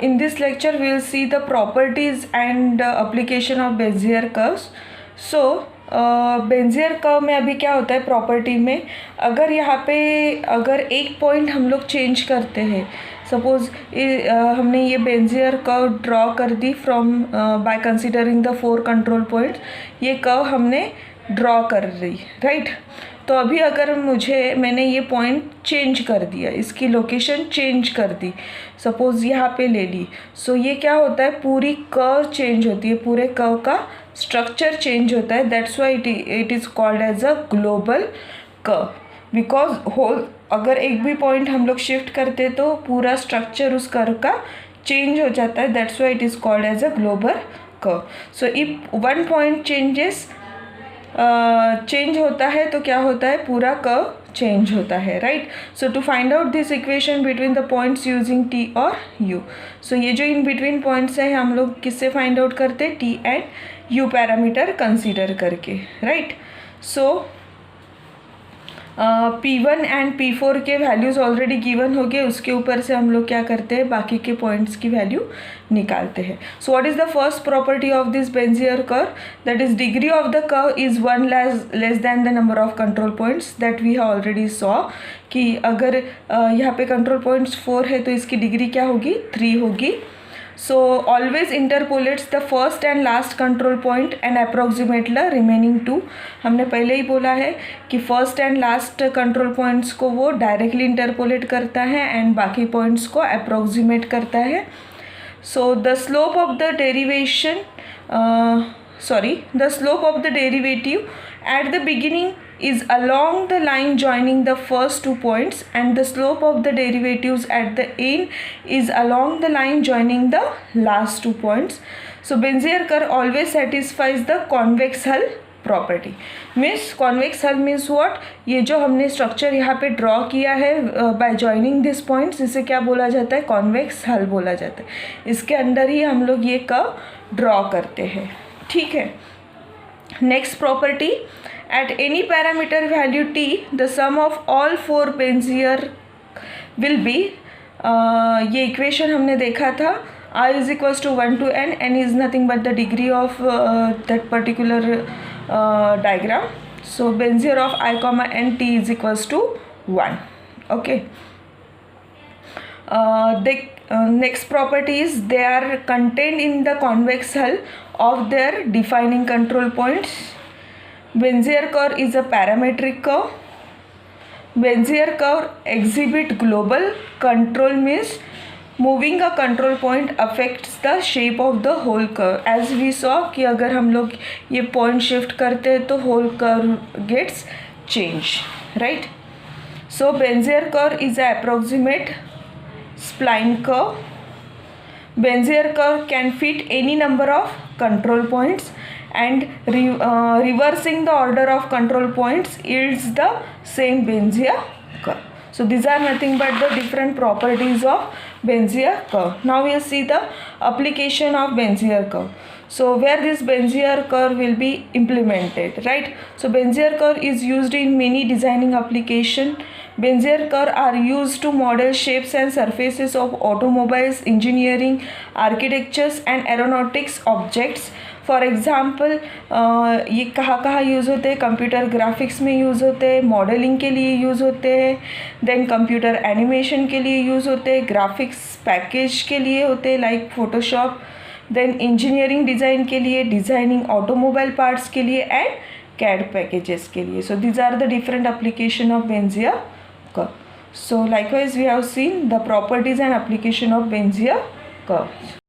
In this lecture we will see the properties and application of Bezier curves. So Bezier curve में अभी क्या होता है property में, अगर यहाँ पे अगर एक पॉइंट हम लोग चेंज करते हैं, सपोज हमने ये बेंजियर कर्व ड्रॉ कर दी from by considering the 4 control points, ये कर्व हमने ड्रॉ कर रही, राइट। तो अभी अगर मैंने ये पॉइंट चेंज कर दिया, इसकी लोकेशन चेंज कर दी, सपोज़ यहाँ पे ले ली, सो ये क्या होता है, पूरी कर्व चेंज होती है, पूरे कर्व का स्ट्रक्चर चेंज होता है। That's why it is called as a global curve, because whole अगर एक भी पॉइंट हम लोग शिफ्ट करते तो पूरा स्ट्रक्चर उस कर्व का चेंज हो जाता है। That's why it is called as a global curve. So if one point change होता है तो क्या होता है, पूरा कर्व चेंज होता है, right. So to find out this equation between the points using t और यू, सो ये जो इन बिटवीन पॉइंट्स है हम लोग किससे फाइंड आउट करते हैं, T and U parameter consider करके, right. So P1 and P4 के वैल्यूज़ ऑलरेडी गिवन हो गए, उसके ऊपर से हम लोग क्या करते हैं, बाकी के पॉइंट्स की वैल्यू निकालते हैं। So what is the first property of this Bezier curve, that is degree of the curve is 1 less than the number of control points that we have already saw, कि अगर यहाँ पे control points 4 है तो इसकी degree क्या होगी, 3 होगी। So always interpolates the first and last control point and approximate the remaining 2। हमने पहले ही बोला है कि first and last control points को वो डायरेक्टली इंटरपोलेट करता है एंड बाकी पॉइंट्स को अप्रोक्सीमेट करता है। So the slope of the derivative at the beginning is along the line joining the first 2 points, and the slope of the derivatives at the end is along the line joining the last 2 points. So Bezier curve always satisfies the convex hull property। Means convex हल means what, ये जो हमने structure यहाँ पे draw किया है bye joining this points, इसे क्या बोला जाता है, कॉन्वेक्स हल बोला जाता है। इसके अंदर ही हम लोग ये कर्व ड्रॉ करते हैं, ठीक है। Next property, at any parameter value t, the sum of all 4 Bezier will be, ये इक्वेशन हमने देखा था, I is equals to 1 to n is nothing but the degree of that particular diagram. So Bezier of I comma n t is equals to 1, okay। Next property is they are contained in the convex hull of their defining control points। Bezier curve is a parametric curve। Bezier curve exhibit global control, means moving a control point affects the shape of the whole curve। as we saw कि अगर हम लोग ये point shift करते हैं तो whole curve gets changed, right। So Bezier curve is a approximate spline curve। Bezier curve can fit any number of control points, and reversing the order of control points yields the same Bezier curve। So these are nothing but the different properties of Bezier curve। Now we will see the application of Bezier curve। So where this Bezier curve will be implemented, right। So Bezier curve is used in many designing application। Bezier curve are used to model shapes and surfaces of automobiles, engineering, architectures and aeronautics objects। For example ये कहाँ use होते हैं, computer graphics में use होते हैं, modelling के लिए use होते हैं, देन कंप्यूटर एनिमेशन के लिए यूज़ होते हैं, ग्राफिक्स पैकेज के लिए होते हैं like Photoshop, then engineering design के लिए, डिज़ाइनिंग ऑटोमोबाइल पार्ट्स के लिए एंड कैड पैकेजेस के लिए। So these are the different application of Bezier curve। So likewise we have seen the properties and application of Bezier curve।